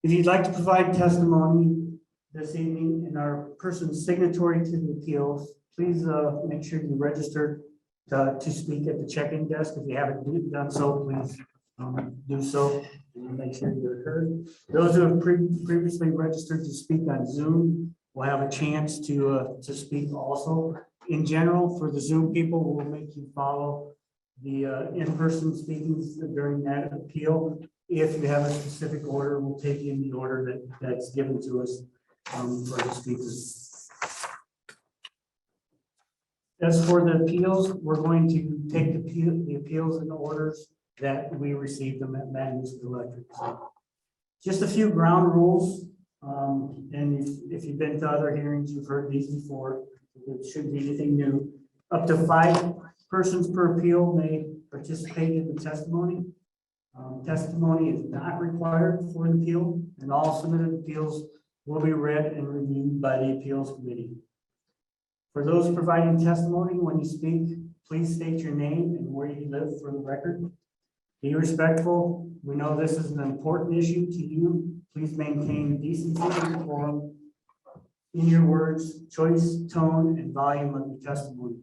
If you'd like to provide testimony this evening and our person signatory to the appeals, please make sure you register to speak at the check-in desk. If you haven't done so, please do so and make sure you're heard. Those who have previously registered to speak on Zoom will have a chance to speak also. In general, for the Zoom people, we'll make you follow the in-person speakings during that appeal. If you have a specific order, we'll take in the order that's given to us for the speakers. As for the appeals, we're going to take the appeals and orders that we received them at Magnus Electric. So just a few ground rules. And if you've been to other hearings, you've heard these before. It shouldn't be anything new. Up to 5 persons per appeal may participate in the testimony. Testimony is not required for an appeal, and all submitted appeals will be read and reviewed by the appeals committee. For those providing testimony, when you speak, please state your name and where you live for the record. Be respectful. We know this is an important issue to you. Please maintain decency and decorum in your words, choice, tone, and volume of your testimony.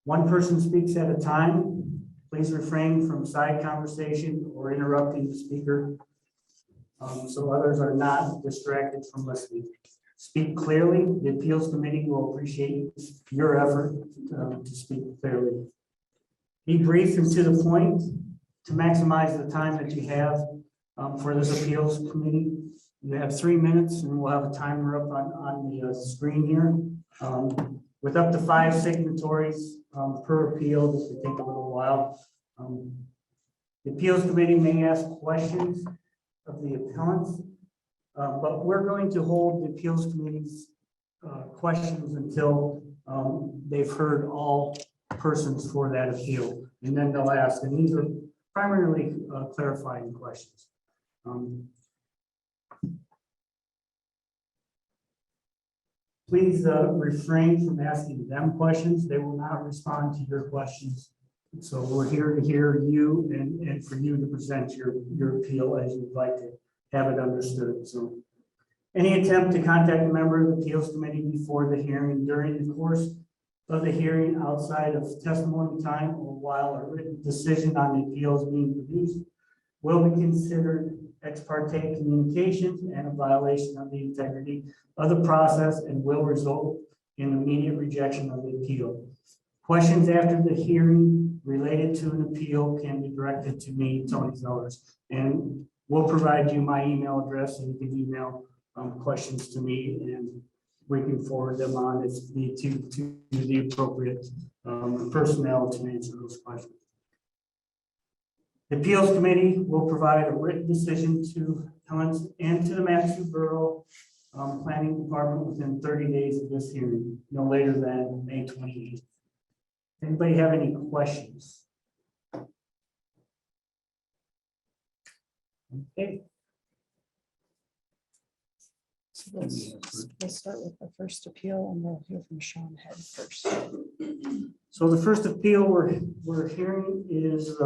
One person speaks at a time. Please refrain from side conversation or interrupting the speaker so others are not distracted from listening. Speak clearly. The appeals committee will appreciate your effort to speak clearly. Be brief and to the point to maximize the time that you have for this appeals committee. You have 3 minutes, and we'll have a timer up on the screen here. With up to 5 signatories per appeal, this will take a little while. The appeals committee may ask questions of the appellants, but we're going to hold the appeals committee's questions until they've heard all persons for that appeal, and then they'll ask. And these are primarily clarifying questions. Please refrain from asking them questions. They will not respond to your questions. So we're here to hear you and for you to present your appeal as you'd like to have it understood. So any attempt to contact a member of the appeals committee before the hearing, during the course of the hearing, outside of testimony time, or while a written decision on the appeal is being produced, will be considered ex parte communications and a violation of the integrity of the process and will result in immediate rejection of the appeal. Questions after the hearing related to an appeal can be directed to me, Tony Zellers, and we'll provide you my email address, and you can email questions to me, and we can forward them on if need to the appropriate personnel to answer those questions. The appeals committee will provide a written decision to appellants and to the Matthew Borough Planning Department within 30 days of this hearing, no later than May 28th. Anybody have any questions? Okay. So we'll start with the first appeal, and we'll hear from Sean Head first. So the first appeal we're hearing is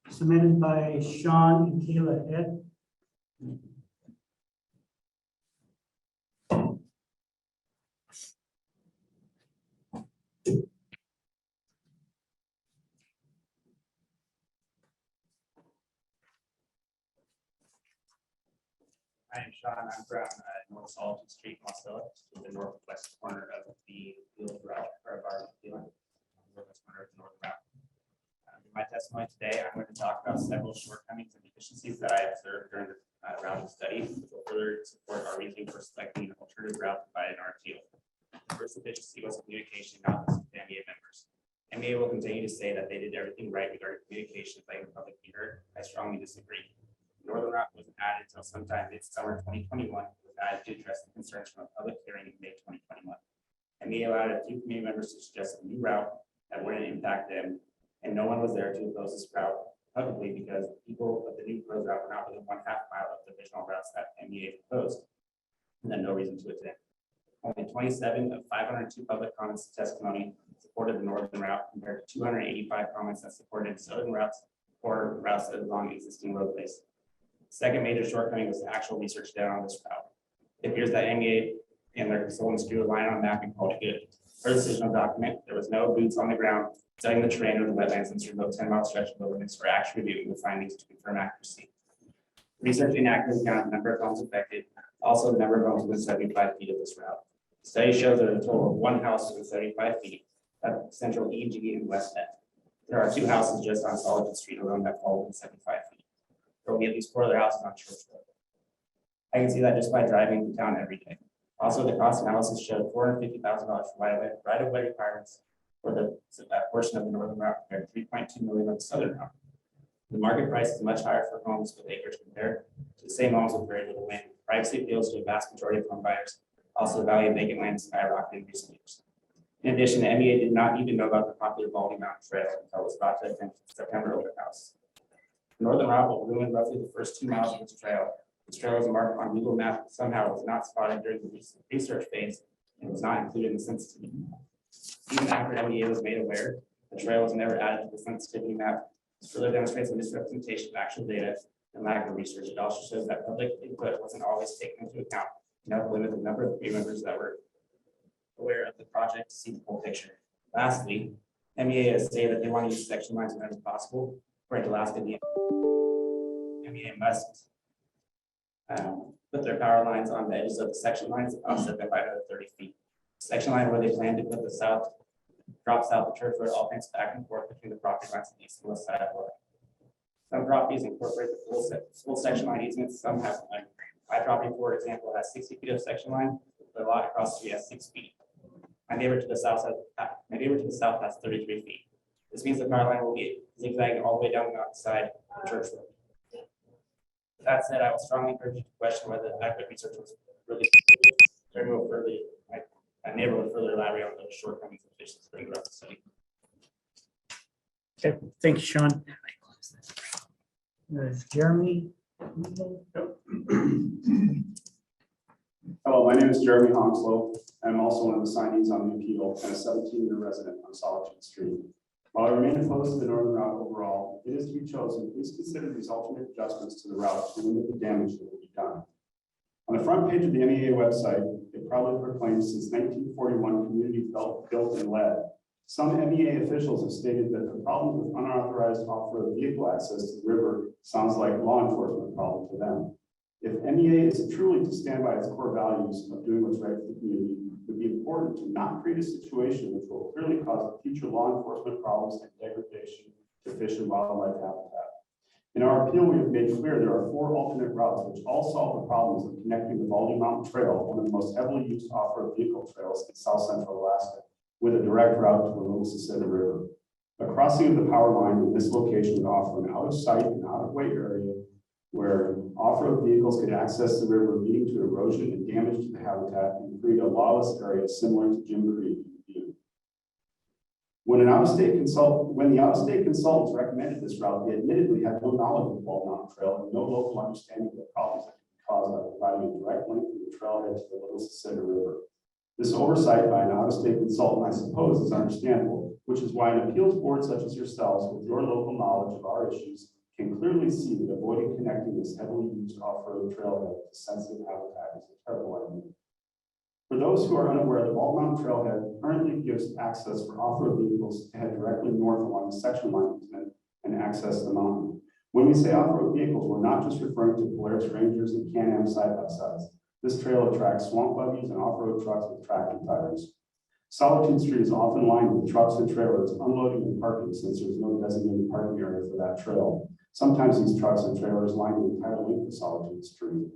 submitted by Sean and Kayla Head. I am Sean. I'm from North Salton Street, Mosilla, to the northwest corner of the field route, or of our field, northwest corner of the north route. In my testimony today, I'm going to talk about several shortcomings and deficiencies that I observed during the round of study, which will further support our reasoning for selecting an alternative route provided in our appeal. The first deficiency was communication not with MBA members. MBA will continue to say that they did everything right regarding communication letting the public be heard. I strongly disagree. Northern Route wasn't added until sometime mid-summer 2021. It was added to address the concerns from a public hearing in May 2021. MBA allowed a few community members to suggest a new route that wouldn't impact them, and no one was there to oppose this route publicly because people of the new proposed route were not within 1/2 mile of the original routes that MBA proposed, and then no reason to attend. Only 27 of 502 public comments testimony supported the northern route compared to 285 comments that supported southern routes or routes along existing roadways. Second major shortcoming was the actual research done on this route. It appears that MEA and their consultants drew a line on mapping called good. Per decisional document, there was no boots on the ground studying the terrain of the wetlands and through the 10-mile stretch of wilderness for actually reviewing the findings to confirm accuracy. Research inaccurately counted the number of homes affected, also the number of homes within 75 feet of this route. The study shows that a total of one house within 75 feet at central EG and West End. There are 2 houses just on Solitude Street alone that fall within 75 feet. There will be at least 4 other houses on Church Road. I can see that just by driving to town every day. Also, the cost analysis showed $450,000 for right-of-way requirements for the portion of the northern route compared to $3.2 million on the southern route. The market price is much higher for homes with acreage compared to the same homes with very little land. Privacy appeals to a vast majority of home buyers. Also, the value of vacant land skyrocketed in recent years. In addition, the MEA did not even know about the popular Baldy Mountain Trail until it was brought to attention in September open house. The northern route will ruin roughly the first 2 miles of this trail. This trail is marked on Google Maps, but somehow was not spotted during the research phase and was not included in the sensitivity map. Even after MEA was made aware, the trail was never added to the sensitivity map. This further demonstrates a misrepresentation of actual data and lack of research. It also shows that public input wasn't always taken into account. Enough limit the number of community members that were aware of the project to see the full picture. Lastly, MEA has stated that they want to use section lines whenever possible. According to Alaska, MEA must put their power lines on the edges of the section lines, offset them by another 30 feet. Section line where they plan to put the south, drop south the Church Road alternates back and forth between the property lines on the east and west side of the road. Some properties incorporate the full section line easements, some have none. My property, for example, has 60 feet of section line, the lot across the street has 6 feet. My neighbor to the south has 33 feet. This means the power line will be zigzagging all the way down the outside of the Church Road. With that said, I will strongly encourage you to question whether the accurate research was really my neighbor would further elaborate on the shortcomings of efficiency throughout the study. Okay, thank you, Sean. Jeremy. Hello, my name is Jeremy Honslow. I'm also one of the signees on the appeal and a 17-year resident on Solitude Street. While I remain opposed to the northern route overall, it is to be chosen. Please consider these alternate adjustments to the route to limit the damage that will be done. On the front page of the MEA website, it proudly proclaims since 1941 communities built and led. Some MEA officials have stated that the problem with unauthorized off-road vehicle access to the river sounds like law enforcement problem to them. If MEA is truly to stand by its core values of doing what's right for the community, it would be important to not create a situation which will clearly cause future law enforcement problems and degradation to fish and wildlife habitat. In our appeal, we have made clear there are 4 alternate routes which all solve the problems of connecting the Baldy Mountain Trail, one of the most heavily used off-road vehicle trails in south central Alaska, with a direct route to the Little Sincera River. A crossing of the power line in this location would offer an out-of-sight and out-of-way area where off-road vehicles could access the river, leading to erosion and damage to the habitat and create a lawless area similar to Jim Creek. When the out-of-state consultants recommended this route, they admittedly had no knowledge of the Baldy Mountain Trail and no local understanding of the problems that could be caused by providing a direct link from the trailhead to the Little Sincera River. This oversight by an out-of-state consultant, I suppose, is understandable, which is why an appeals board such as yourselves, with your local knowledge of our issues, can clearly see that avoiding connecting this heavily used off-road trailhead to sensitive habitat is a terrible idea. For those who are unaware, the Baldy Mountain Trailhead currently gives access for off-road vehicles to head directly north along the section line easement and access the mountain. When we say off-road vehicles, we're not just referring to Polaris Rangers and Can-Am side-by-sides. This trail attracts swamp buggies and off-road trucks with tractor tires. Solitude Street is often lined with trucks and trailers unloading and parking since there's no designated parking area for that trail. Sometimes these trucks and trailers line the entire length of Solitude Street.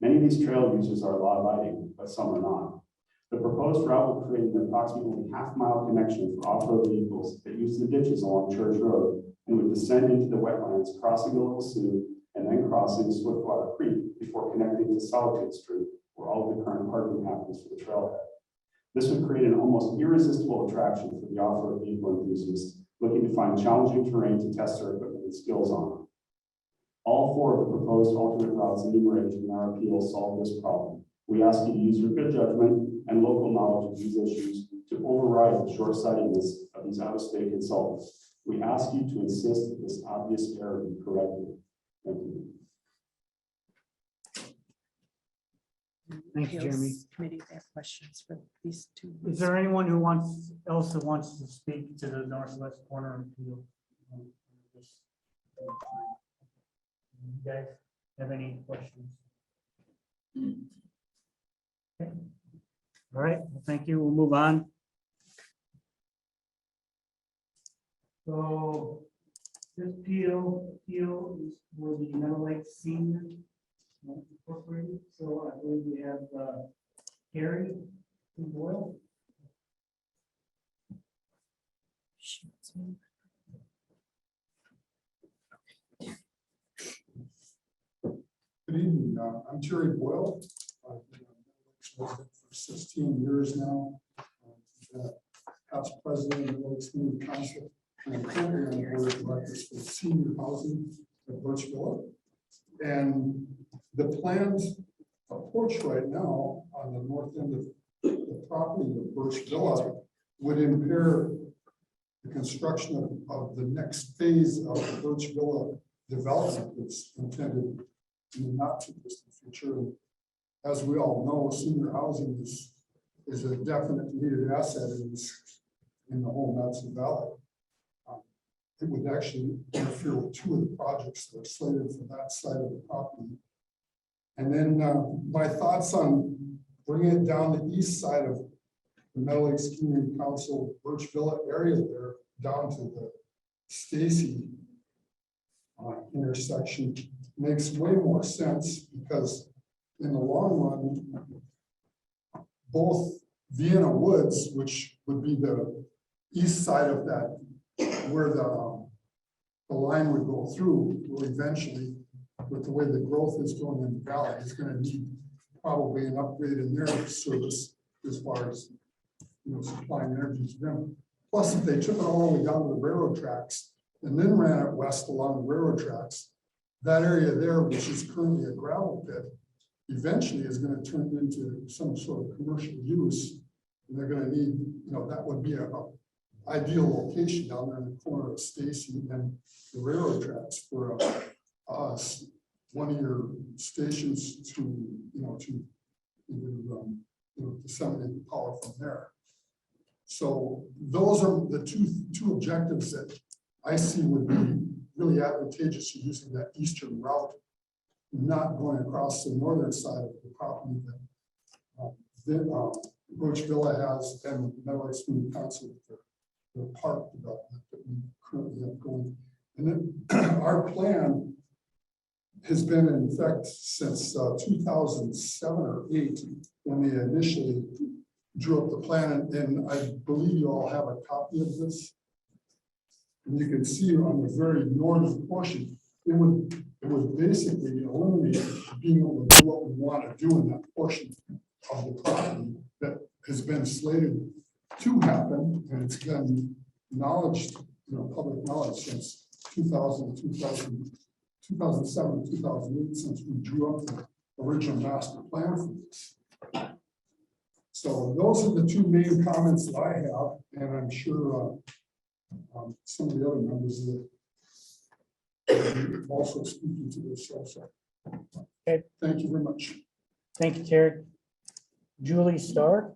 Many of these trail users are law-abiding, but some are not. The proposed route will create an approximately half-mile connection for off-road vehicles that use the ditches along Church Road and would descend into the wetlands, crossing the Little Sioux, and then crossing Swiftwater Creek before connecting to Solitude Street, where all of the current parking happens for the trailhead. This would create an almost irresistible attraction for the off-road vehicle enthusiasts looking to find challenging terrain to test their equipment and skills on. All 4 of the proposed alternate routes enumerated in our appeal solve this problem. We ask you to use your good judgment and local knowledge of these issues to override the short-sightedness of these out-of-state consultants. We ask you to insist that this obvious error be corrected. Thank you. Thank you, Jeremy. Appeals Committee, they have questions for these two. Is there anyone who wants, else that wants to speak to the northwest corner appeal? You guys have any questions? Okay. All right, well, thank you. We'll move on. So this appeal is for the Meadow Lake Senior Incorporated. So I believe we have Gary Boyle. Good evening. I'm Terry Boyle. I've been a resident for 16 years now. Past president of the Lakes Community Council. And I'm currently on the board of directors for senior housing at Birch Villa. And the planned approach right now on the north end of the property of Birch Villa would impair the construction of the next phase of the Birch Villa development that's intended in the not too distant future. And as we all know, senior housing is a definite needed asset in the whole Madison Valley. It would actually interfere with two of the projects that are slated for that side of the property. And then my thoughts on bringing it down the east side of the Meadow Lakes Community Council Birch Villa area there, down to the Stacy intersection makes way more sense, because in the long run, both Vienna Woods, which would be the east side of that, where the line would go through, will eventually, with the way the growth is going in the valley, is going to need probably an upgrade in their service as far as, you know, supplying energy to them. Plus, if they took it all the way down to the railroad tracks and then ran it west along the railroad tracks, that area there, which is currently a gravel pit, eventually is going to turn into some sort of commercial use. And they're going to need, you know, that would be a ideal location down there in the corner of Stacy and the railroad tracks for one of your stations to, you know, to disseminate the power from there. So those are the two objectives that I see would be really advantageous to using that eastern route, not going across the northern side of the property that Birch Villa has, and Meadow Lakes Community Council, the park development that we currently have going. And then our plan has been in effect since 2007 or 8, when they initially drew up the plan, and I believe you all have a copy of this. And you can see on the very northern portion, it would basically eliminate being able to do what we want to do in that portion of the property that has been slated to happen, and it's been acknowledged, you know, public knowledge since 2007, 2008, since we drew up the original master plan for this. So those are the two main comments that I have, and I'm sure some of the other members that are also speaking to this also. Okay. Thank you very much. Thank you, Terry. Julie Starr.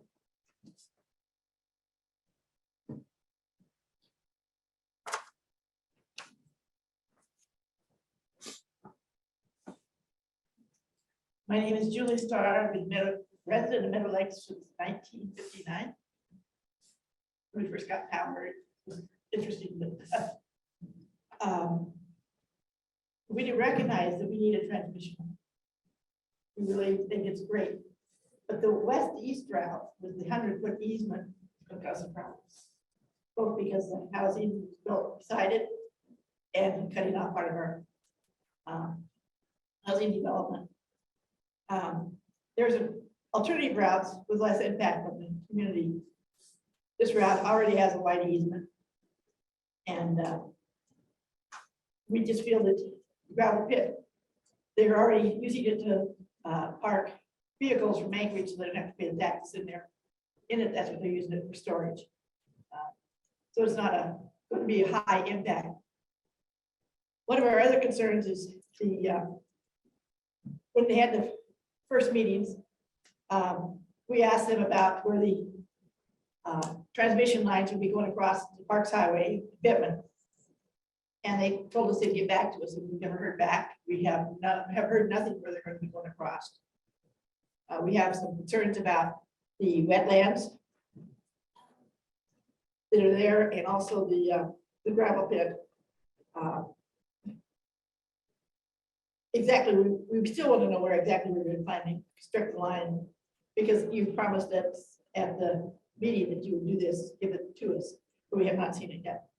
My name is Julie Starr. I've been resident of Meadow Lakes since 1959. When we first got power, it was interesting, but we do recognize that we need a transmission. We really think it's great, but the west-east route with the 100-foot easement could cause some problems, both because the housing was built beside it and cutting off part of our housing development. There's an alternative routes with less impact on the community. This route already has a wide easement, and we just feel that gravel pit, they're already using it to park vehicles from Anchorage, so they don't have to pay the taxes in there. In it, that's what they're using it for storage. So it's not going to be a high impact. One of our other concerns is the when they had the first meetings, We asked them about where the transmission lines would be going across the Parks Highway, Pittman. And they told us they'd get back to us, and we've never heard back. We have heard nothing where they're going to be going across. We have some concerns about the wetlands that are there, and also the gravel pit. Exactly, we still want to know where exactly we're going to find and construct the line, because you promised us at the meeting that you would do this, give it to us, but we have not seen it yet.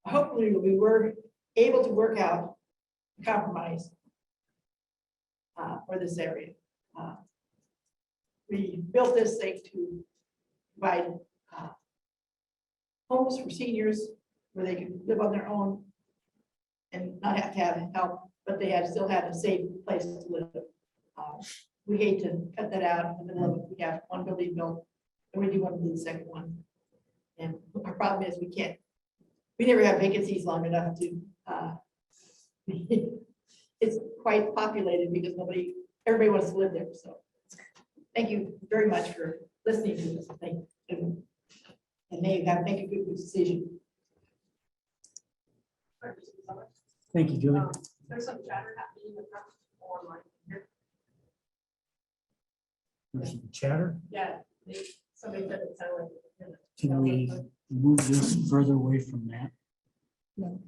Hopefully we were able to work out a compromise for this area. We built this thing to provide homes for seniors where they can live on their own and not have to have help, but they still have a safe place to live. We hate to cut that out in the middle of it. We have one building built, and we do want to do the second one. And our problem is we never have vacancies long enough to, it's quite populated because everybody wants to live there. So thank you very much for listening to this thing. And make a good decision. Thank you, Julie. There's some chatter happening in the front online here. There's some chatter. Yeah, somebody said it sounded like. Can we move this further away from that? No,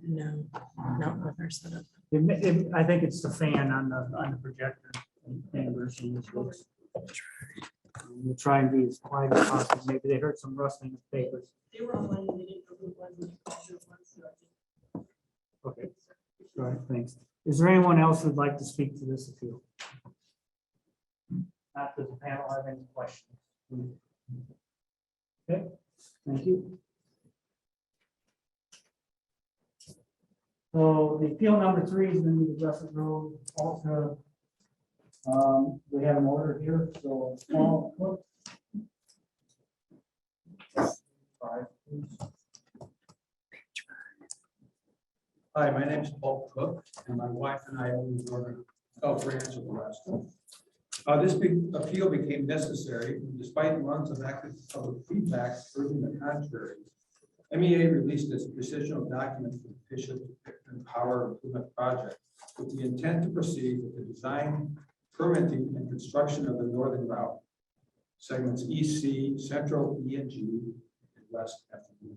not with our setup. I think it's the fan on the projector. We'll try and be as quiet as possible. Maybe they heard some rustling of papers. They were online and they didn't know who it was, and they called it once, so I think. Okay, all right, thanks. Is there anyone else who'd like to speak to this appeal? Not does the panel have any questions? Okay, thank you. So the appeal number 3 is going to be the Russell Road Ultra. We have an order here, so Paul Cook. 5, please. Hi, my name is Paul Cook, and my wife and I own the northern Gulf Ranch of Alaska. This appeal became necessary despite months of active public feedback proving the contrary. MEA released this decisional document for the Fishhook Pittman Power Improvement Project with the intent to proceed with the design, permitting, and construction of the northern route, segments EC, Central E and G, and West F and E.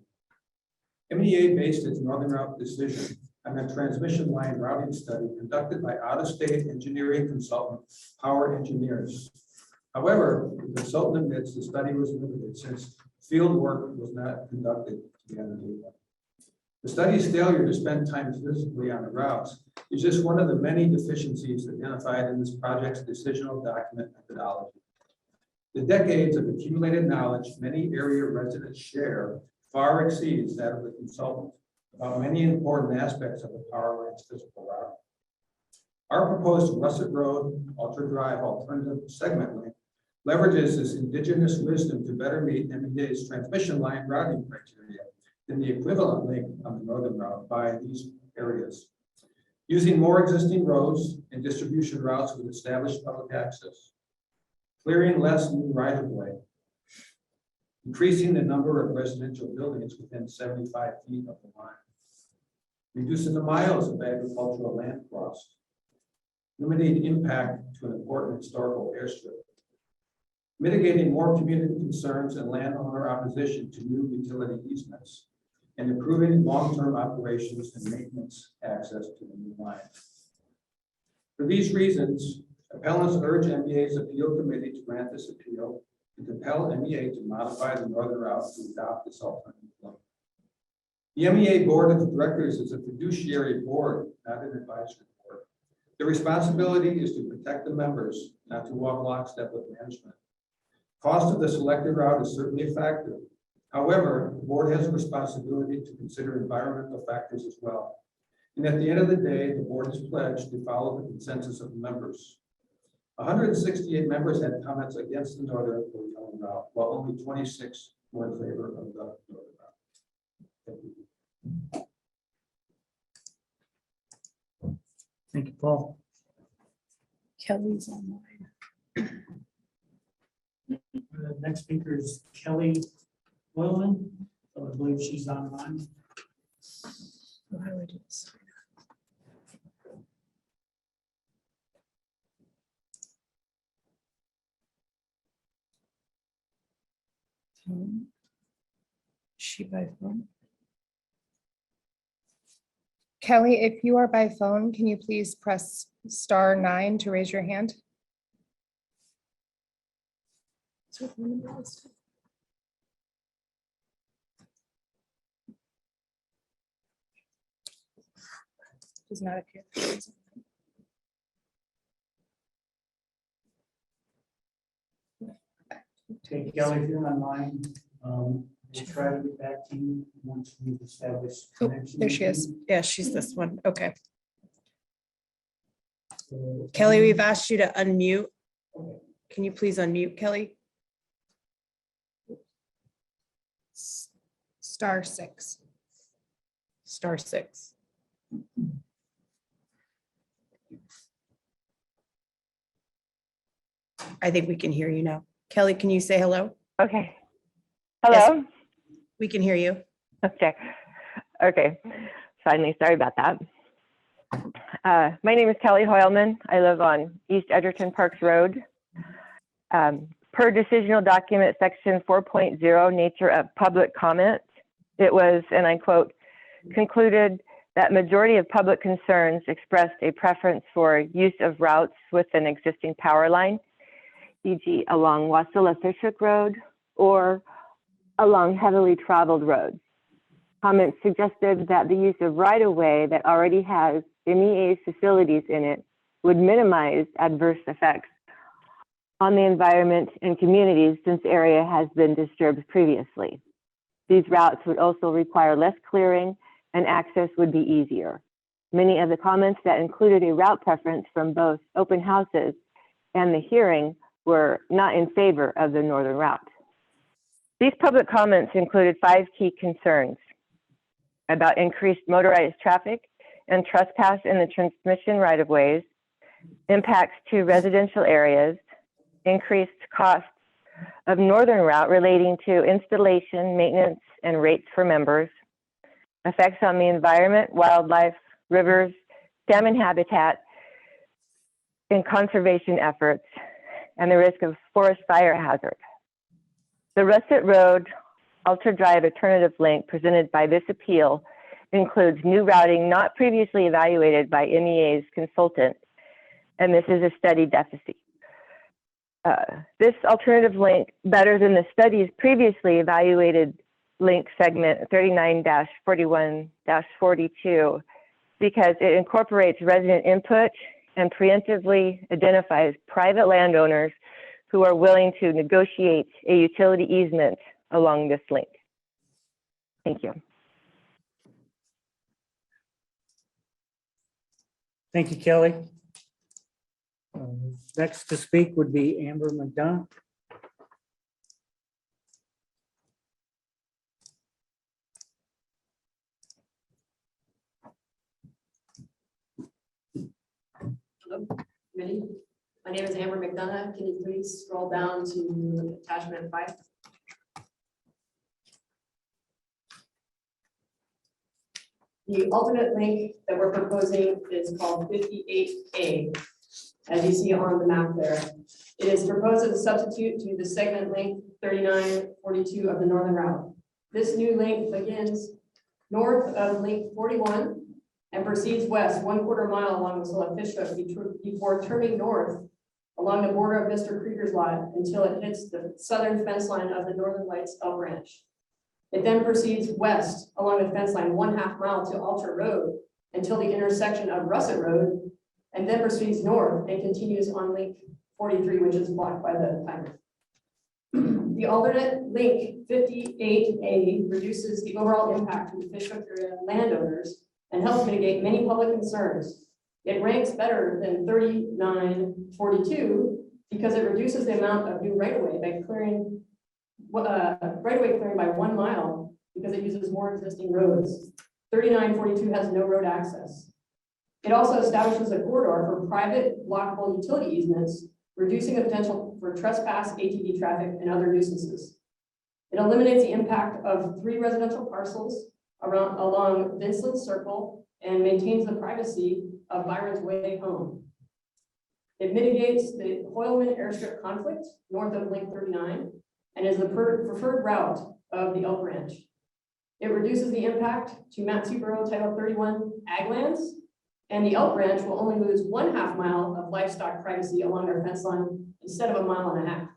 MEA based its northern route decision on a transmission line routing study conducted by out-of-state engineering consultant Power Engineers. However, the consultant admits the study was limited since field work was not conducted to gather data. The study's failure to spend time physically on the routes is just one of the many deficiencies identified in this project's decisional document methodology. The decades of accumulated knowledge many area residents share far exceeds that of the consultant about many important aspects of the power line's physical route. Our proposed Russet Road Ultra Drive alternative segment link leverages this indigenous wisdom to better meet MEA's transmission line routing criteria than the equivalent link on the northern route by these areas. Using more existing roads and distribution routes with established public access, clearing less new right-of-way, increasing the number of residential buildings within 75 feet of the line, reducing the miles of agricultural land crossed, limiting impact to an important historical airstrip, mitigating more community concerns and landowner opposition to new utility easements, and improving long-term operations and maintenance access to the new line. For these reasons, appellants urge MEA's appeal committee to grant this appeal and compel MEA to modify the northern route to adopt this alternative link. The MEA Board of Directors is a fiduciary board, not an advisory board. Their responsibility is to protect the members, not to walk lockstep with management. Cost of the selected route is certainly a factor. However, the board has a responsibility to consider environmental factors as well. And at the end of the day, the board is pledged to follow the consensus of the members. 168 members had comments against the northern route, while only 26 were in favor of the northern route. Thank you. Thank you, Paul. Kelly's online. The next speaker is Kelly Willman. So I believe she's online. So how do I do this? Phone. She by phone? Kelly, if you are by phone, can you please press *9 to raise your hand? So phone number is- Does not appear. Okay, Kelly, if you're online, we'll try to get back to you once we've established. Oh, connection there with she is. you. Yeah, she's this one. Okay. So, Kelly, we've asked you to unmute. Okay. Can you please unmute, Kelly? *6. *6. I think we can hear you now. Kelly, can you say hello? Okay. Hello? We can hear you. Okay. Okay. Finally, sorry about that. My name is Kelly Hoyleman. I live on East Edgerton Parks Road. Per decisional document section 4.0, nature of public comment, it was, and I quote, concluded that majority of public concerns expressed a preference for use of routes with an existing power line, e.g. along Wasilla Fishhook Road or along heavily traveled roads. Comments suggested that the use of right-of-way that already has MEA's facilities in it would minimize adverse effects on the environment and communities since the area has been disturbed previously. These routes would also require less clearing and access would be easier. Many of the comments that included a route preference from both open houses and the hearing were not in favor of the northern route. These public comments included 5 key concerns about increased motorized traffic and trespass in the transmission right-of-ways, impacts to residential areas, increased costs of northern route relating to installation, maintenance, and rates for members, effects on the environment, wildlife, rivers, salmon habitat, and conservation efforts, and the risk of forest fire hazard. The Russet Road Alter Drive alternative link presented by this appeal includes new routing not previously evaluated by MEA's consultant, and this is a study deficit. This alternative link, better than the study's previously evaluated link segment 39-41-42, because it incorporates resident input and preemptively identifies private landowners who are willing to negotiate a utility easement along this link. Thank you. Thank you, Kelly. Next to speak would be Amber McDonough. Hello, committee. My name is Amber McDonough. Can you please scroll down to attachment 5? The alternate link that we're proposing is called 58A, as you see on the map there. It is proposed as a substitute to the segment link 3942 of the northern route. This new link begins north of link 41 and proceeds west 1/4 mile along Wasilla Fishhook before turning north along the border of Mr. Krieger's lot until it hits the southern fence line of the Northern Lights L branch. It then proceeds west along the fence line 1/2 mile to Alter Road until the intersection of Russet Road, and then proceeds north and continues on link 43, which is blocked by the timer. The alternate link 58A reduces the overall impact to the Fishhook area landowners and helps mitigate many public concerns. It ranks better than 3942 because it reduces the amount of new right-of-way by clearing right-of-way clearing by 1 mile because it uses more existing roads. 3942 has no road access. It also establishes a corridor for private blockable utility easements, reducing the potential for trespass, ATV traffic, and other nuisances. It eliminates the impact of 3 residential parcels along Vinceland Circle and maintains the privacy of Byron's Way home. It mitigates the Hoyleman airstrip conflict north of Link 39 and is the preferred route of the Elk Ranch. It reduces the impact to Mat-Su-Borough Title 31 ag lands, and the Elk Ranch will only lose 1/2 mile of livestock privacy along their fence line instead of 1.5 miles.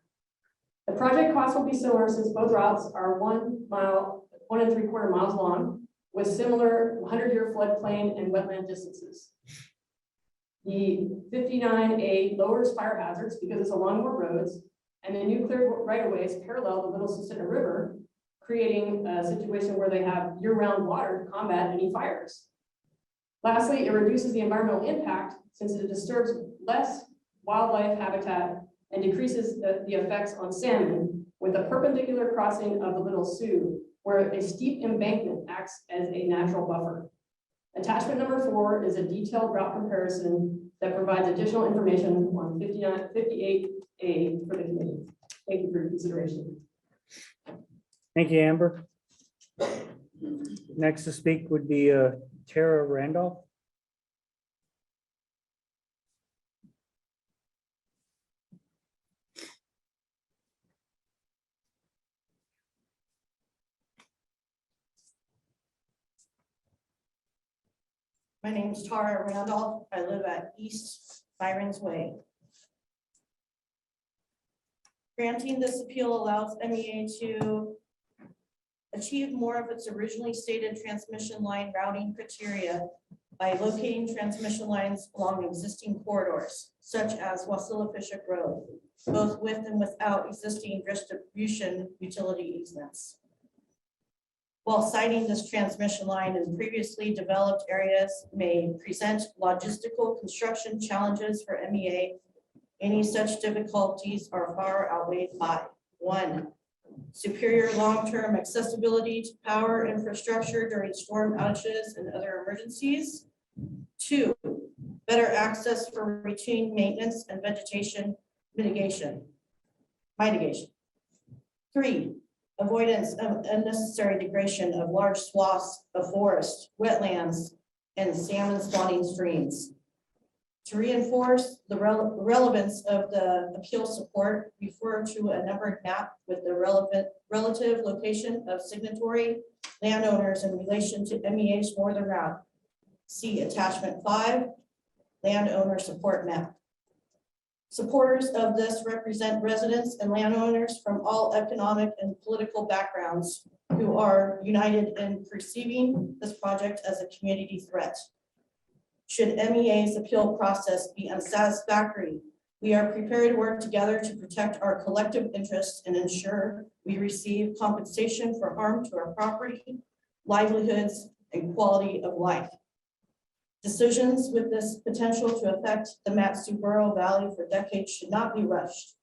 The project cost will be similar since both routes are 1 3/4 miles long with similar 100-year floodplain and wetland distances. The 59A lowers fire hazards because it's along more roads, and the new cleared right-of-ways parallel the Little Susitna River, creating a situation where they have year-round water to combat any fires. Lastly, it reduces the environmental impact since it disturbs less wildlife habitat and decreases the effects on salmon with a perpendicular crossing of the Little Sioux, where a steep embankment acts as a natural buffer. Attachment number 4 is a detailed route comparison that provides additional information on 58A for the committee. Thank you for your consideration. Thank you, Amber. Next to speak would be Tara Randolph. My name is Tara Randolph. I live at East Byron's Way. Granting this appeal allows MEA to achieve more of its originally stated transmission line routing criteria by locating transmission lines along existing corridors, such as Wasilla Fishhook Road, both with and without existing distribution utility easements. While citing this transmission line in previously developed areas may present logistical construction challenges for MEA, any such difficulties are far outweighed by 1, superior long-term accessibility to power infrastructure during storm outages and other emergencies. 2, better access for routine maintenance and vegetation mitigation. 3, avoidance of unnecessary degradation of large swaths of forest, wetlands, and salmon spawning streams. To reinforce the relevance of the appeal support, refer to a numbered map with the relative location of signatory landowners in relation to MEA's northern route. See attachment 5, landowner support map. Supporters of this represent residents and landowners from all economic and political backgrounds who are united in perceiving this project as a community threat. Should MEA's appeal process be unsatisfactory, we are prepared to work together to protect our collective interests and ensure we receive compensation for harm to our property, livelihoods, and quality of life. Decisions with this potential to affect the Mat-Su-Borough Valley for decades should not be rushed.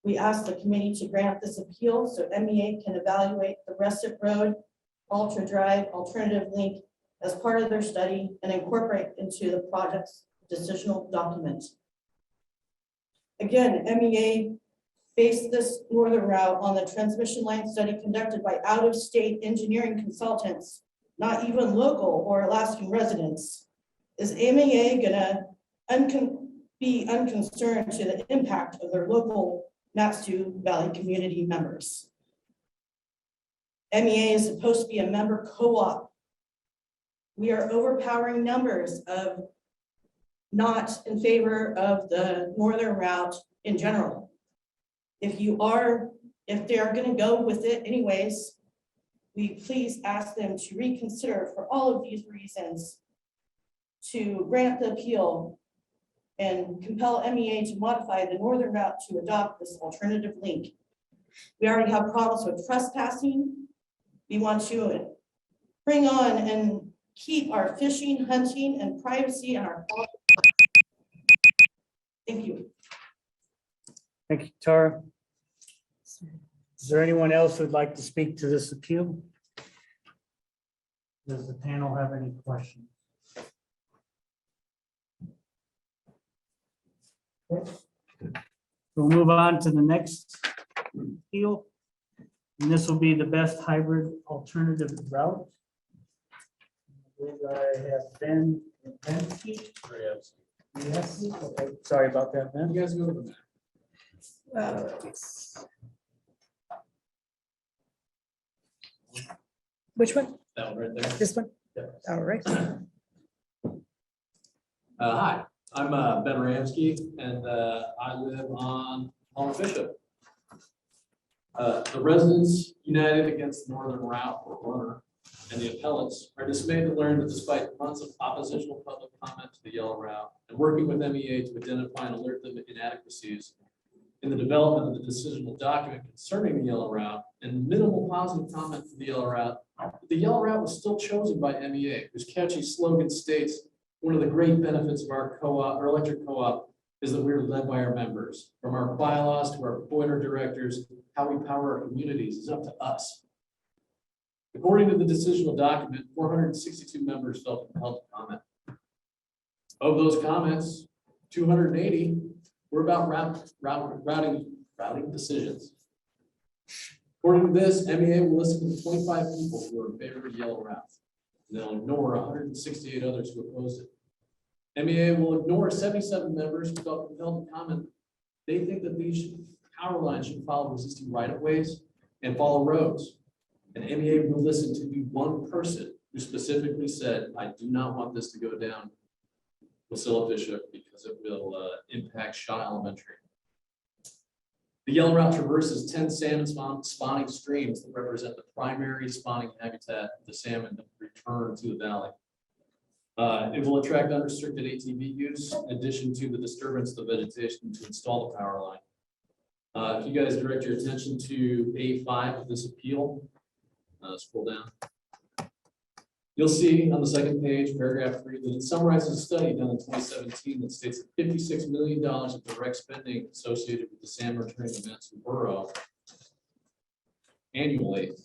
We ask the committee to grant this appeal so MEA can evaluate the Russet Road Ultra Drive alternative link as part of their study and incorporate into the project's decisional document. Again, MEA based this northern route on the transmission line study conducted by out-of-state engineering consultants, not even local or Alaskan residents. Is MEA gonna be unconcerned to the impact of their local Mat-Su Valley community members? MEA is supposed to be a member co-op. We are overpowering numbers of not in favor of the northern route in general. If they are gonna go with it anyways, we please ask them to reconsider for all of these reasons to grant the appeal and compel MEA to modify the northern route to adopt this alternative link. We already have problems with trespassing. We want to bring on and keep our fishing, hunting, and privacy and our. Thank you. Thank you, Tara. Is there anyone else who'd like to speak to this appeal? Does the panel have any questions? We'll move on to the next appeal. And this will be the best hybrid alternative route. I believe I have Ben. Yes, okay, sorry about that, Ben. You guys go to the map. Which one? That one right there. This one? All right. Hi, I'm Ben Ramsky, and I live on Fishhook. The residents united against the northern route or runner, and the appellants are dismayed to learn that despite months of oppositional public comment to the yellow route and working with MEA to identify and alert them to inadequacies in the development of the decisional document concerning the yellow route and minimal positive comment for the yellow route was still chosen by MEA, whose catchy slogan states, "One of the great benefits of our co-op, our electric co-op, is that we're led by our members. From our bylaws to our board of directors, how we power our communities is up to us." According to the decisional document, 462 members felt compelled to comment. Of those comments, 280 were about routing decisions. According to this, MEA will listen to 25 people who are in favor of the yellow route. And they'll ignore 168 others who oppose it. MEA will ignore 77 members who felt compelled to comment. They think that these power lines should follow existing right-of-ways and follow roads. And MEA will listen to the one person who specifically said, "I do not want this to go down Fishhook because it will impact Shaw Elementary." The yellow route traverses 10 salmon spawning streams that represent the primary spawning habitat of the salmon that return to the valley. It will attract unrestricted ATV use in addition to the disturbance of the vegetation to install the power line. If you guys direct your attention to A5 of this appeal, scroll down. You'll see on the second page, paragraph 3, that it summarizes a study done in 2017 that states that $56 million of direct spending associated with the salmon returning to Matsu Borough annually.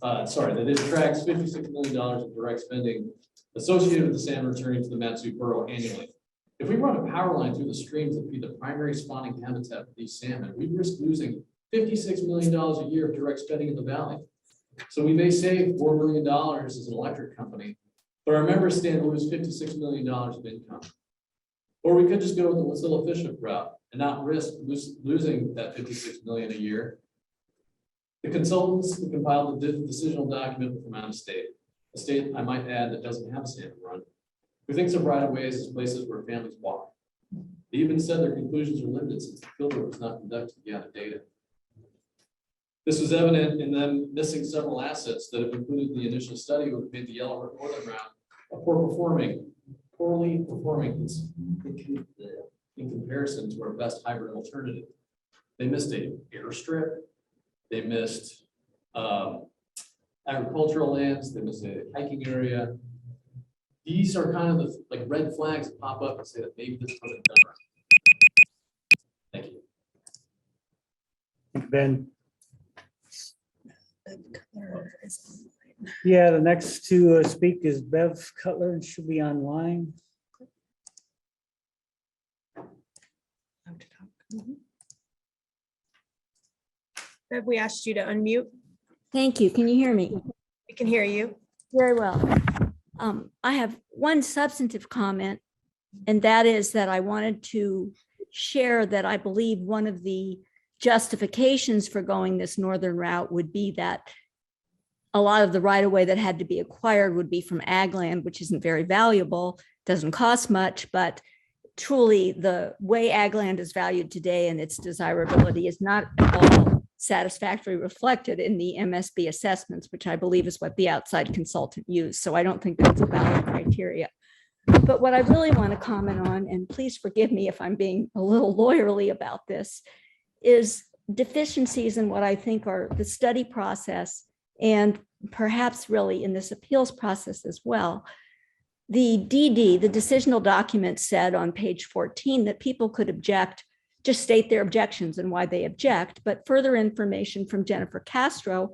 That it attracts $56 million of direct spending associated with the salmon returning to the Matsu Borough annually. If we run a power line through the streams that feed the primary spawning habitat for these salmon, we risk losing $56 million a year of direct spending in the valley. So we may save $4 million as an electric company, but our members stand to lose $56 million of income. Or we could just go with the Fishhook route and not risk losing that $56 million a year. The consultants who compiled the decisional document were from out of state, a state, I might add, that doesn't have a salmon run, who thinks of right-of-ways as places where families walk. They even said their conclusions are limited since the fieldwork was not conducted to gather data. This was evident in them missing several assets that, if included in the initial study, would have made the yellow northern route a poorly performing in comparison to our best hybrid alternative. They missed an airstrip. They missed agricultural lands. They missed a hiking area. These are kind of the red flags that pop up and say that maybe this wasn't done right. Thank you. Ben. Yeah, the next to speak is Bev Cutler, and she'll be online. Bev, we asked you to unmute. Thank you. Can you hear me? We can hear you. Very well. I have one substantive comment, and that is that I wanted to share that I believe one of the justifications for going this northern route would be that a lot of the right-of-way that had to be acquired would be from ag land, which isn't very valuable, doesn't cost much, but truly the way ag land is valued today and its desirability is not at all satisfactorily reflected in the MSB assessments, which I believe is what the outside consultant used. So I don't think that's a valid criteria. But what I really want to comment on, and please forgive me if I'm being a little lawyerly about this, is deficiencies in what I think are the study process and perhaps really in this appeals process as well. The DD, the decisional document, said on page 14 that people could object, just state their objections and why they object, but further information from Jennifer Castro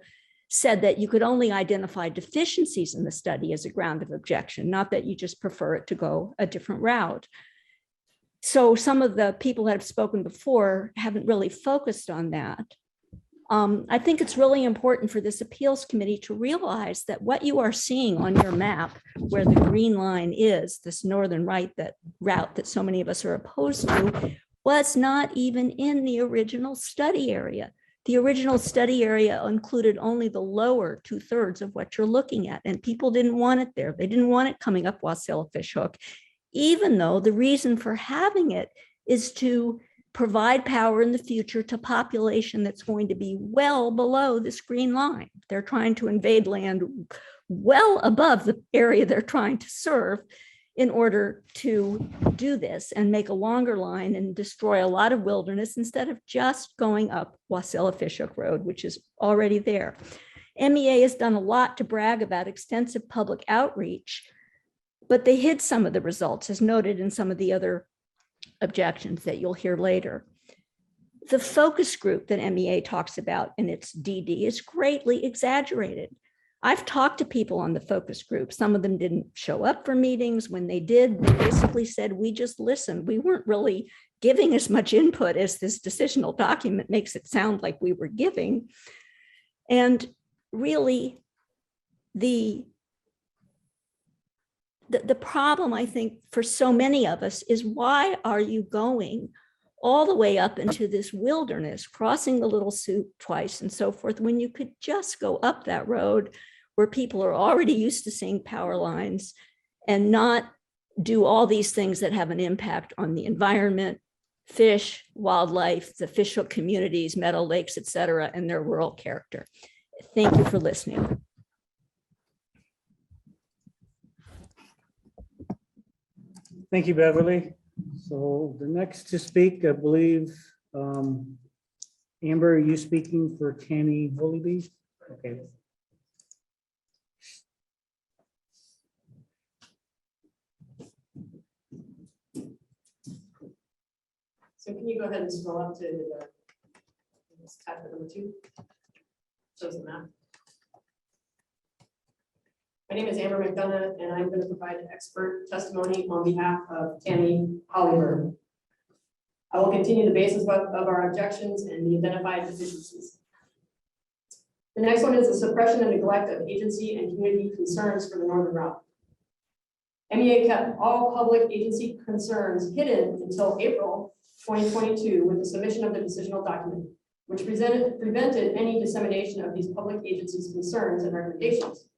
said that you could only identify deficiencies in the study as a ground of objection, not that you just prefer it to go a different route. So some of the people that have spoken before haven't really focused on that. I think it's really important for this appeals committee to realize that what you are seeing on your map, where the green line is, this northern route that so many of us are opposed to, was not even in the original study area. The original study area included only the lower 2/3 of what you're looking at, and people didn't want it there. They didn't want it coming up Wasilla Fishhook, even though the reason for having it is to provide power in the future to population that's going to be well below this green line. They're trying to invade land well above the area they're trying to serve in order to do this and make a longer line and destroy a lot of wilderness instead of just going up Wasilla Fishhook Road, which is already there. MEA has done a lot to brag about extensive public outreach, but they hid some of the results, as noted in some of the other objections that you'll hear later. The focus group that MEA talks about in its DD is greatly exaggerated. I've talked to people on the focus group. Some of them didn't show up for meetings. When they did, they basically said, we just listened. We weren't really giving as much input as this decisional document makes it sound like we were giving. And really, the problem, I think, for so many of us is, why are you going all the way up into this wilderness, crossing the Little Soup twice and so forth, when you could just go up that road where people are already used to seeing power lines and not do all these things that have an impact on the environment, fish, wildlife, the fishhook communities, meadow lakes, et cetera, and their rural character. Thank you for listening. Thank you, Beverly. So the next to speak, I believe, Amber, are you speaking for Tammy Holyby? Okay. So can you go ahead and scroll up to the tab number 2? Shows the map. My name is Amber McDonough, and I'm going to provide expert testimony on behalf of Tammy Holyby. I will continue the basis of our objections and the identified deficiencies. The next one is the suppression and neglect of agency and community concerns for the Northern Route. MEA kept all public agency concerns hidden until April 2022 with the submission of the decisional document, which prevented any dissemination of these public agencies' concerns and recommendations.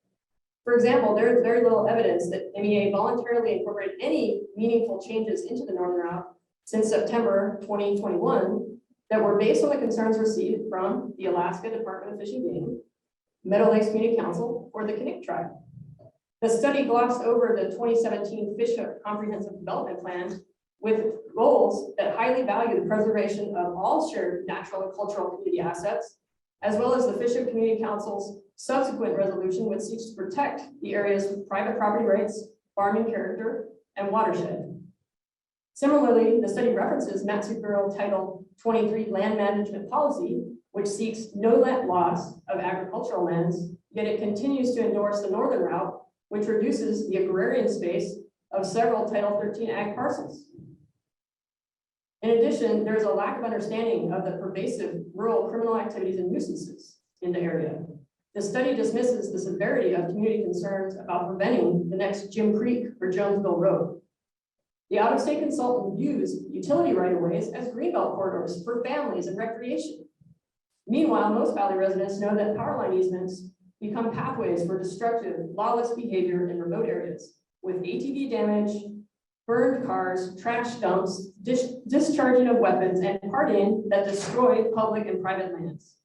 For example, there is very little evidence that MEA voluntarily incorporated any meaningful changes into the Northern Route since September 2021 that were based on the concerns received from the Alaska Department of Fish and Game, Meadow Lakes Community Council, or the Kinnick Tribe. The study glossed over the 2017 Fishhook Comprehensive Development Plan with goals that highly value the preservation of all shared natural and cultural community assets, as well as the Fishhook Community Council's subsequent resolution, which seeks to protect the area's private property rights, farming character, and watershed. Similarly, the study references Matsu Bureau Title 23 Land Management Policy, which seeks no net loss of agricultural lands, yet it continues to endorse the Northern Route, which reduces the agrarian space of several Title 13 ag parcels. In addition, there is a lack of understanding of the pervasive rural criminal activities and nuisances in the area. The study dismisses the severity of community concerns about preventing the next Jim Creek or Jonesville Road. The out-of-state consultant views utility right-of-ways as greenbelt corridors for families and recreation. Meanwhile, most Valley residents know that power line easements become pathways for destructive, lawless behavior in remote areas, with ATV damage, burned cars, trash dumps, discharging of weapons, and partying that destroy public and private lands.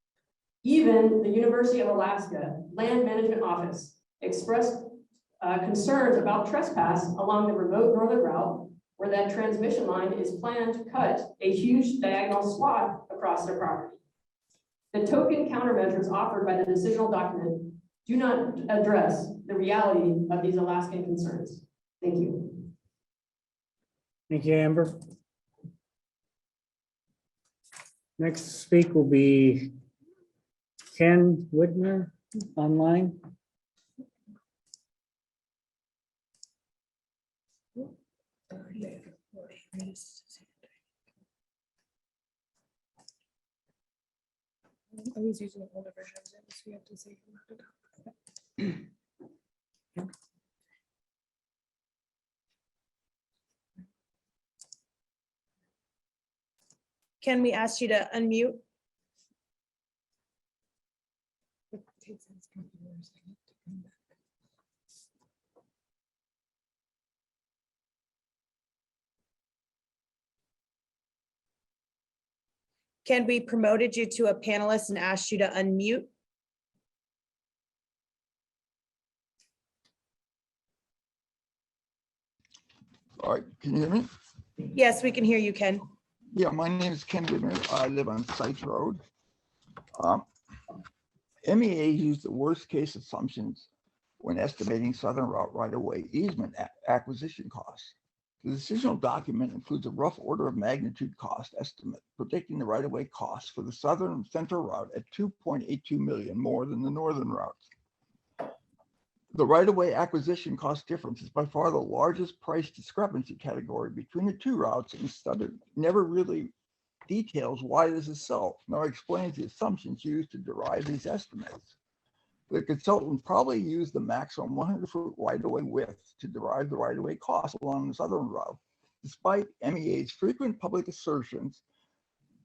Even the University of Alaska Land Management Office expressed concerns about trespass along the remote Northern Route, where that transmission line is planned to cut a huge diagonal swath across their property. The token countermeasures offered by the decisional document do not address the reality of these Alaskan concerns. Thank you. Thank you, Amber. Next to speak will be Ken Widner online. I was using an older version of it, so you have to say. Can we ask you to unmute? Can we promoted you to a panelist and asked you to unmute? All right, can you hear me? Yes, we can hear you, Ken. Yeah, my name is Ken Whitmer. I live on Sykes Road. MEA used the worst case assumptions when estimating Southern Route right-of-way easement acquisition costs. The decisional document includes a rough order of magnitude cost estimate, predicting the right-of-way costs for the Southern Central Route at 2.82 million more than the Northern route. The right-of-way acquisition cost difference is by far the largest price discrepancy category between the two routes, and the study never really details why this is so, nor explains the assumptions used to derive these estimates. The consultant probably used the maximum 100-foot right-of-way width to derive the right-of-way cost along the Southern route, despite MEA's frequent public assertions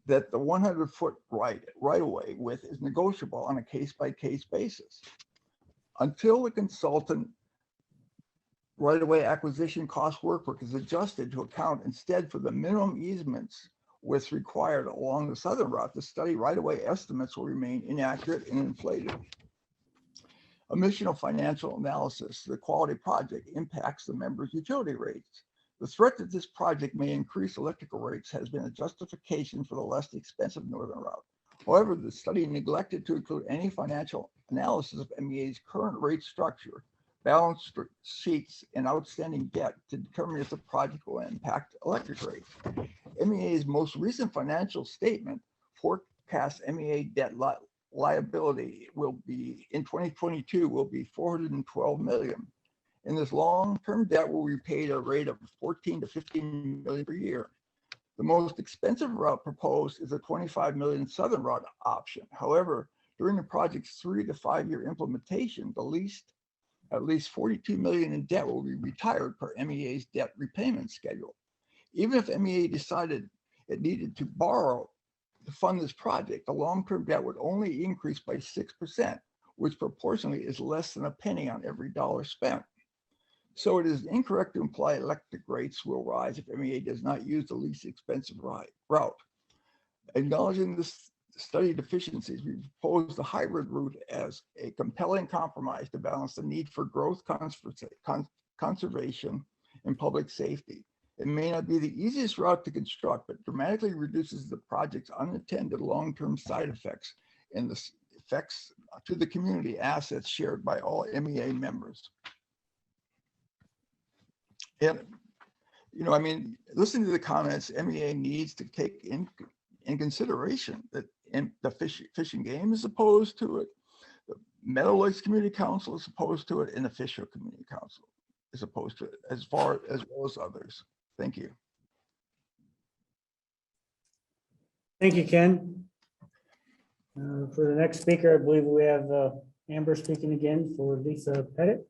that the 100-foot right-of-way width is negotiable on a case-by-case basis. Until the consultant right-of-way acquisition cost workbook is adjusted to account instead for the minimum easements widths required along the Southern route, the study right-of-way estimates will remain inaccurate and inflated. Omission of financial analysis, the quality project impacts the members' utility rates. The threat that this project may increase electrical rates has been a justification for the less expensive Northern route. However, the study neglected to include any financial analysis of MEA's current rate structure, balance sheets, and outstanding debt to determine if the project will impact electric rates. MEA's most recent financial statement forecasts MEA debt liability will be in 2022 will be 412 million. And this long-term debt will be repaid at a rate of 14 to 15 million per year. The most expensive route proposed is a 25 million Southern route option. However, during the project's 3 to 5 year implementation, at least 42 million in debt will be retired per MEA's debt repayment schedule. Even if MEA decided it needed to borrow to fund this project, the long-term debt would only increase by 6%, which proportionally is less than a penny on every dollar spent. So it is incorrect to imply electric rates will rise if MEA does not use the least expensive route. Acknowledging this study deficiencies, we propose the hybrid route as a compelling compromise to balance the need for growth, conservation, and public safety. It may not be the easiest route to construct, but dramatically reduces the project's unintended long-term side effects and the effects to the community assets shared by all MEA members. And, you know, I mean, listening to the comments, MEA needs to take in consideration that the fishing game is opposed to it, the Meadow Lakes Community Council is opposed to it, and the Fishhook Community Council is opposed to it, as well as others. Thank you. Thank you, Ken. For the next speaker, I believe we have Amber speaking again for Lisa Pettit.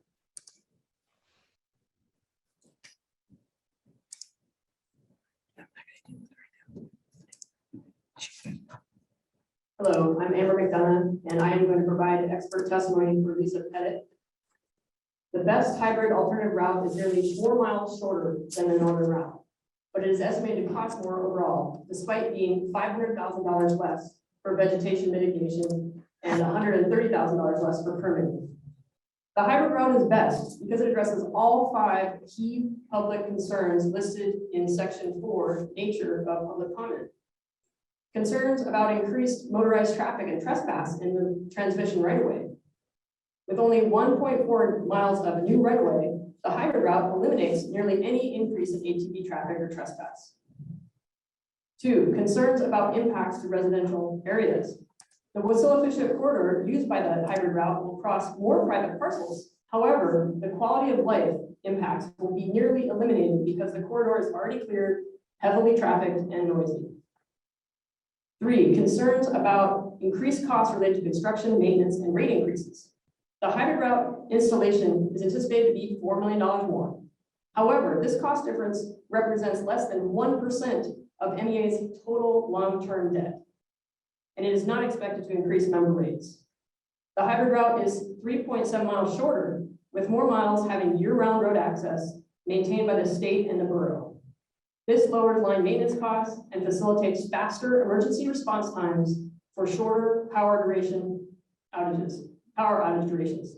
Hello, I'm Amber McDonough, and I am going to provide expert testimony for Lisa Pettit. The best hybrid alternative route is nearly 4 miles shorter than the Northern route, but it is estimated to cost more overall, despite being $500,000 less for vegetation mitigation and $130,000 less for permitting. The hybrid route is best because it addresses all 5 key public concerns listed in Section 4, Nature of Public Comment. Concerns about increased motorized traffic and trespass in the transmission right-of-way. With only 1.4 miles of new right-of-way, the hybrid route eliminates nearly any increase in ATV traffic or trespass. 2, concerns about impacts to residential areas. The Wasilla-Fishhook corridor used by the hybrid route will cross more private parcels. However, the quality of life impacts will be nearly eliminated because the corridor is already cleared, heavily trafficked, and noisy. 3, concerns about increased costs related to construction, maintenance, and rate increases. The hybrid route installation is anticipated to be $4 million more. However, this cost difference represents less than 1% of MEA's total long-term debt, and it is not expected to increase member rates. The hybrid route is 3.7 miles shorter, with more miles having year-round road access maintained by the state and the borough. This lowers line maintenance costs and facilitates faster emergency response times for shorter power outage durations.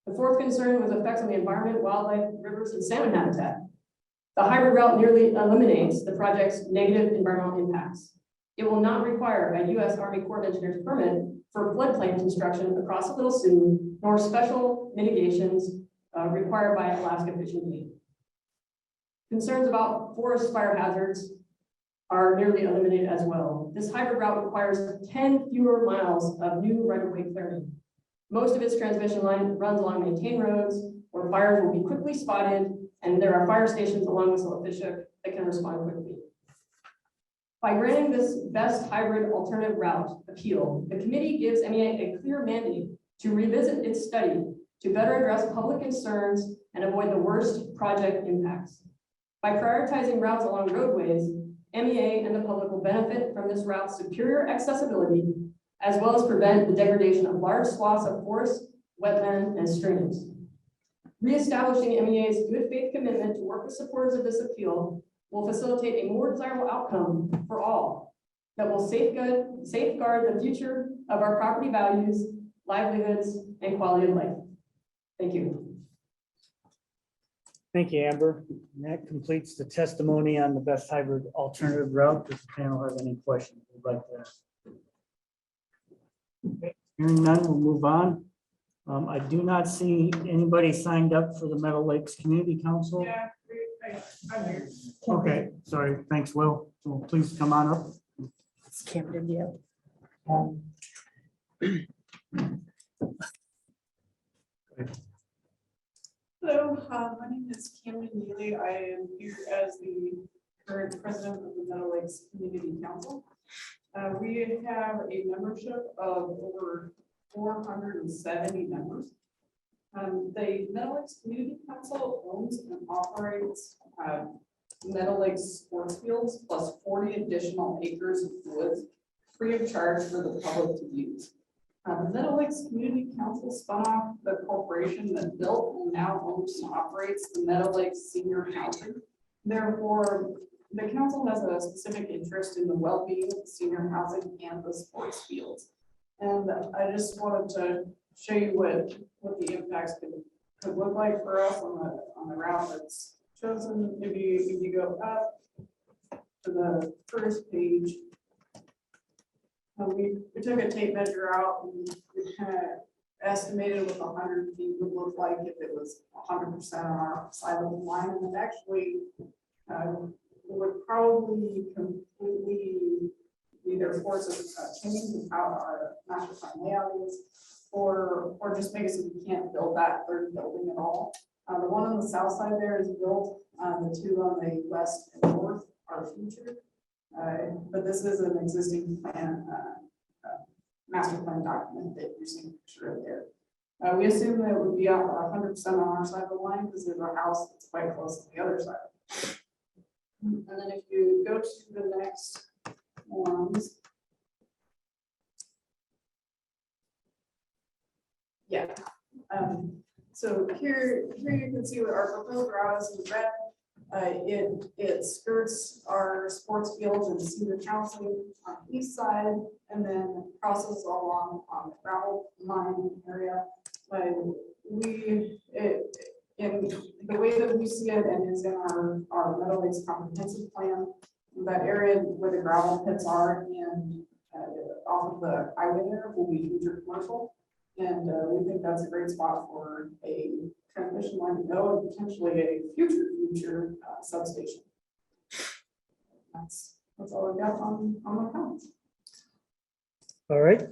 The 4th concern was effects on the environment, wildlife, rivers, and salmon habitat. The hybrid route nearly eliminates the project's negative environmental impacts. It will not require a U.S. Army Corps of Engineers permit for floodplain construction across the Little Sioux, nor special mitigations required by Alaska Fish and Game. Concerns about forest fire hazards are nearly eliminated as well. This hybrid route requires 10 fewer miles of new right-of-way clearing. Most of its transmission line runs along maintained roads where fires will be quickly spotted, and there are fire stations along with Fishhook that can respond quickly. By granting this best hybrid alternative route appeal, the committee gives MEA a clear mandate to revisit its study to better address public concerns and avoid the worst project impacts. By prioritizing routes along roadways, MEA and the public will benefit from this route's superior accessibility, as well as prevent the degradation of large swaths of forest, wetland, and streams. Reestablishing MEA's good faith commitment to work with supporters of this appeal will facilitate a more desirable outcome for all that will safeguard the future of our property values, livelihoods, and quality of life. Thank you. Thank you, Amber. And that completes the testimony on the best hybrid alternative route. Does the panel have any questions they'd like to ask? Okay, hearing none, we'll move on. I do not see anybody signed up for the Meadow Lakes Community Council. Yeah, I'm here. Okay, sorry. Thanks, Will. So please come on up. It's Camden, yeah. Hello, my name is Camden Neely. I am here as the current president of the Meadow Lakes Community Council. We have a membership of over 470 members. The Meadow Lakes Community Council owns and operates Meadow Lakes sports fields plus 40 additional acres of woods free of charge for the public to use. The Meadow Lakes Community Council spun off the corporation that built and now owns and operates the Meadow Lakes Senior Housing. Therefore, the council has a specific interest in the well-being of the senior housing and the sports fields. And I just wanted to show you what the impacts could look like for us on the route that's chosen. If you go up to the first page, we took a tape measure out and we kind of estimated what 100 feet would look like if it was 100% on our side of the line, and it actually would probably completely either force a change in how our master plan layout is, or just make it so we can't build that third building at all. The one on the south side there is built. The two on the west and north are future. But this is an existing plan, master plan document that you're seeing a picture of there. We assume that it would be 100% on our side of the line because there's a house that's quite close to the other side. And then if you go to the next ones. Yeah. So here you can see what our proposed route is in red. It skirts our sports fields and senior housing on the east side, and then crosses along on the gravel mine area. In the way that we see it, and is in our Meadow Lakes comprehensive plan, that area where the gravel pits are and off of the highway there will be future commercial, and we think that's a great spot for a transmission line to go and potentially a future substation. That's all I've got on my comments. All right.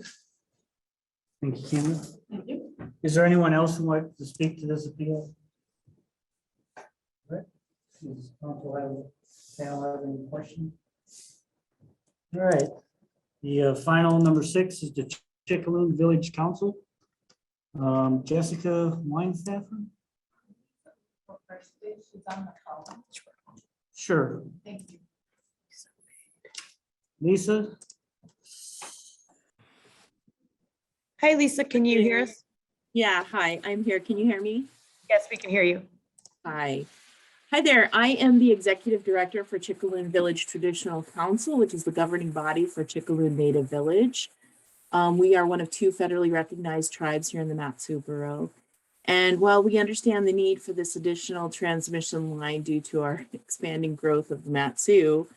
Thank you, Kim. Thank you. Is there anyone else who would like to speak to this appeal? Does council have any questions? All right, the final number 6 is the Chickaloon Village Council. Jessica Weinstaffer? She's on the call. Sure. Thank you. Lisa? Hi, Lisa, can you hear us? Yeah, hi, I'm here. Can you hear me? Yes, we can hear you. Hi. Hi there. I am the executive director for Chickaloon Village Traditional Council, which is the governing body for Chickaloon Native Village. We are one of 2 federally recognized tribes here in the Mat-Su Borough. And while we understand the need for this additional transmission line due to our expanding growth of the Mat-Su,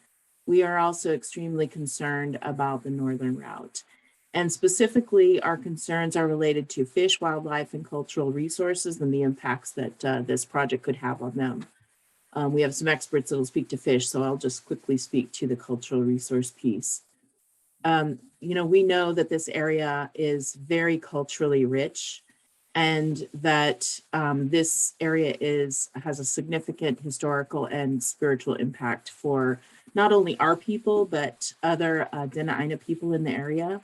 we are also extremely concerned about the northern route. And specifically, our concerns are related to fish, wildlife, and cultural resources and the impacts that this project could have on them. We have some experts that will speak to fish, so I'll just quickly speak to the cultural resource piece. We know that this area is very culturally rich and that this area has a significant historical and spiritual impact for not only our people, but other Dena'ina people in the area.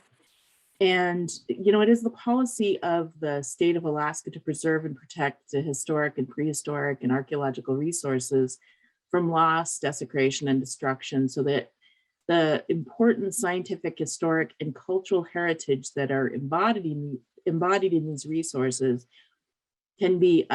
And, it is the policy of the state of Alaska to preserve and protect the historic and prehistoric and archaeological resources from loss, desecration, and destruction, so that the important scientific, historic, and cultural heritage that are embodied in these resources can be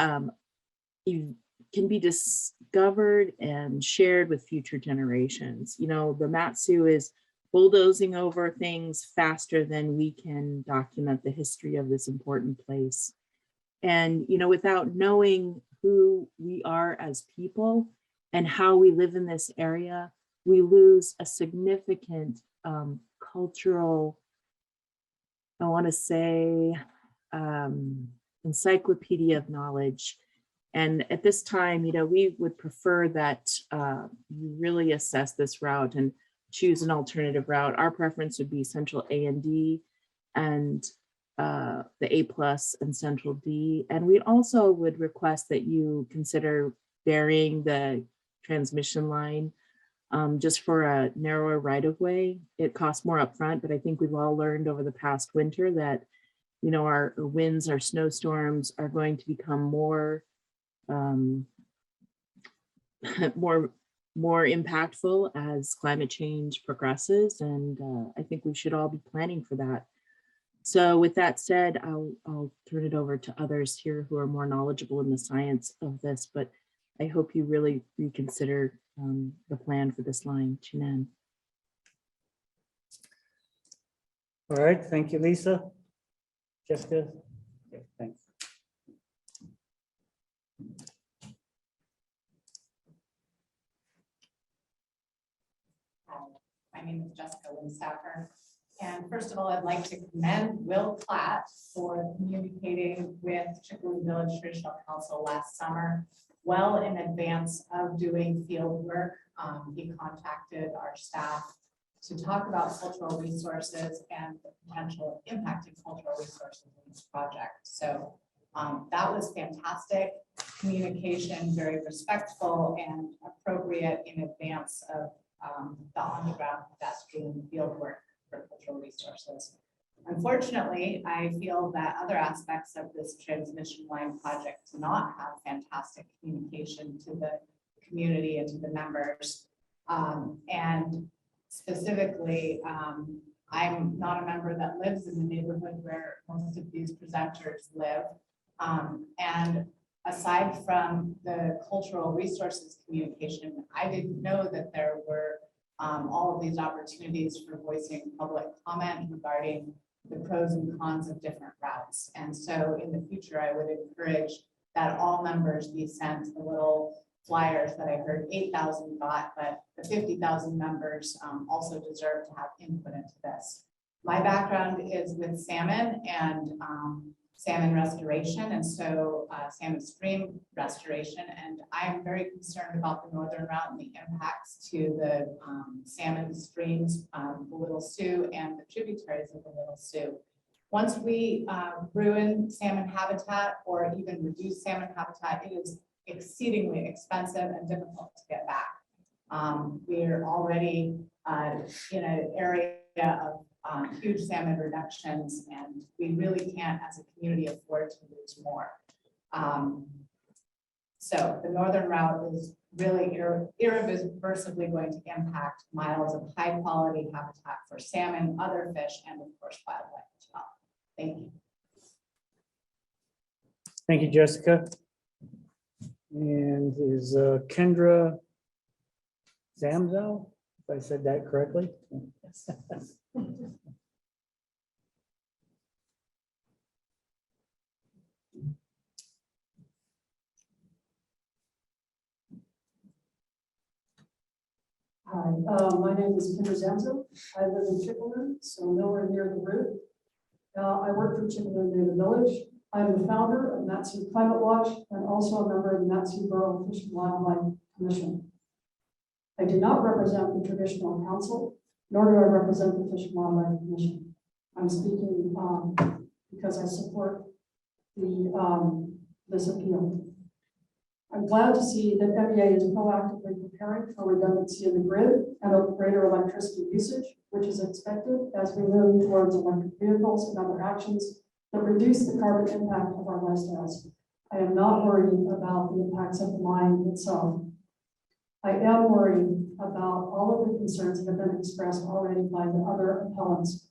discovered and shared with future generations. The Mat-Su is bulldozing over things faster than we can document the history of this important place. And, without knowing who we are as people and how we live in this area, we lose a significant cultural, I want to say, encyclopedia of knowledge. And at this time, we would prefer that you really assess this route and choose an alternative route. Our preference would be Central A and D and the A+ and Central D. And we also would request that you consider burying the transmission line just for a narrower right-of-way. It costs more upfront, but I think we've all learned over the past winter that, our winds, our snowstorms are going to become more impactful as climate change progresses. And I think we should all be planning for that. So with that said, I'll turn it over to others here who are more knowledgeable in the science of this, but I hope you really reconsider the plan for this line. Chinan. All right, thank you, Lisa. Jessica? Okay, thanks. My name is Jessica Weinstaffer. And first of all, I'd like to commend Will Platt for communicating with Chickaloon Village Traditional Council last summer, well in advance of doing field work. He contacted our staff to talk about cultural resources and the potential impact of cultural resources in this project. So that was fantastic communication, very respectful and appropriate in advance of the on-the-ground pedestrian field work for cultural resources. Unfortunately, I feel that other aspects of this transmission line project do not have fantastic communication to the community and to the members. And specifically, I'm not a member that lives in the neighborhood where most of these presenters live. And aside from the cultural resources communication, I didn't know that there were all of these opportunities for voicing public comment regarding the pros and cons of different routes. And so in the future, I would encourage that all members be sent the little flyers that I heard 8,000 got, but the 50,000 members also deserve to have input into this. My background is with salmon and salmon restoration, and so salmon stream restoration. And I'm very concerned about the northern route and the impacts to the salmon streams, the Little Sioux and the tributaries of the Little Sioux. Once we ruin salmon habitat or even reduce salmon habitat, it is exceedingly expensive and difficult to get back. We're already in an area of huge salmon reductions, and we really can't, as a community, afford to lose more. So the northern route is really irreversibly going to impact miles of high quality habitat for salmon, other fish, and of course wildlife as well. Thank you. Thank you, Jessica. And is Kendra Zamzo, if I said that correctly? Hi, my name is Kendra Zamzo. I live in Chickaloon, so nowhere near the route. I work for Chickaloon Native Village. I'm the founder of Matsu Climate Watch and also a member of the Matsu Borough Fish and Wildlife Commission. I do not represent the traditional council, nor do I represent the Fish and Wildlife Commission. I'm speaking because I support this appeal. I'm glad to see that MEA is proactively preparing for redundancy in the grid and a greater electricity usage, which is expected as we move towards electric vehicles and other actions that reduce the carbon impact of our lifestyles. I am not worried about the impacts of the mine itself. I am worried about all of the concerns that have been expressed already by the other appellants.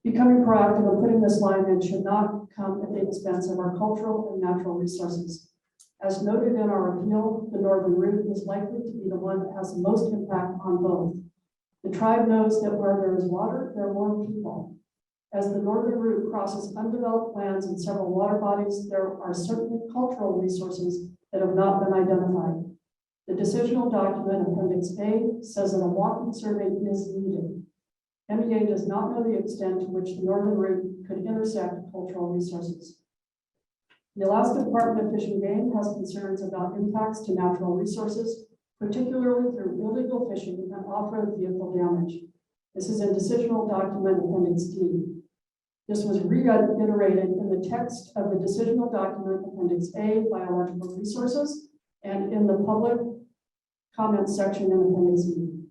Becoming proactive and putting this line in should not come at the expense of our cultural and natural resources. As noted in our appeal, the northern route is likely to be the one that has the most impact on both. The tribe knows that where there is water, there are more people. As the northern route crosses undeveloped lands and several water bodies, there are certainly cultural resources that have not been identified. The decisional document, Appendix A, says that a walking survey is needed. MEA does not know the extent to which the northern route could intersect cultural resources. The Alaska Department of Fish and Game has concerns about impacts to natural resources, particularly through illegal fishing and off-road vehicle damage. This is a decisional document, Appendix D. This was reiterated in the text of the decisional document, Appendix A, biological resources, and in the public comment section in Appendix E.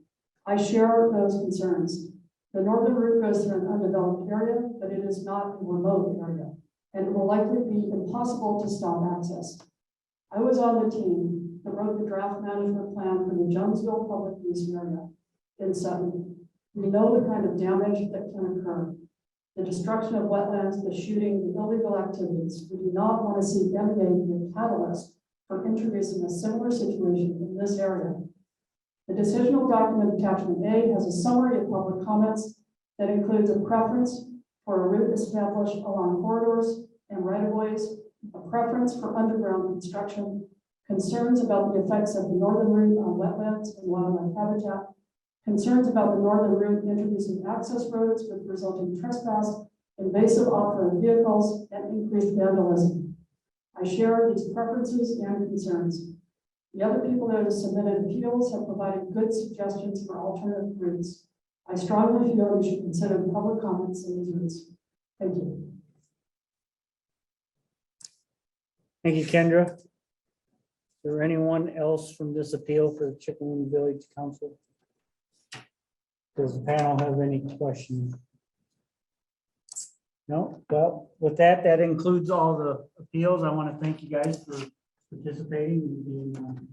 I share those concerns. The northern route goes through an undeveloped area, but it is not a remote area, and it will likely be impossible to stop access. I was on the team that wrote the draft management plan for the Jonesville public use area in Sutton. We know the kind of damage that can occur. The destruction of wetlands, the shooting, the illegal activities. We do not want to see MEA be a catalyst for introducing a similar situation in this area. The decisional document attachment A has a summary of public comments that includes a preference for a route established along corridors and right-of-ways, a preference for underground construction, concerns about the effects of the northern route on wetlands and wildlife habitat, concerns about the northern route introducing access roads with resulting trespass, invasive off-road vehicles, and increased vandalism. I share these preferences and concerns. The other people that have submitted appeals have provided good suggestions for alternative routes. I strongly feel we should consider public comments in these routes. Thank you. Thank you, Kendra. Is there anyone else from this appeal for the Chickaloon Village Council? Does the panel have any questions? No? Well, with that, that includes all the appeals. I want to thank you guys for participating and being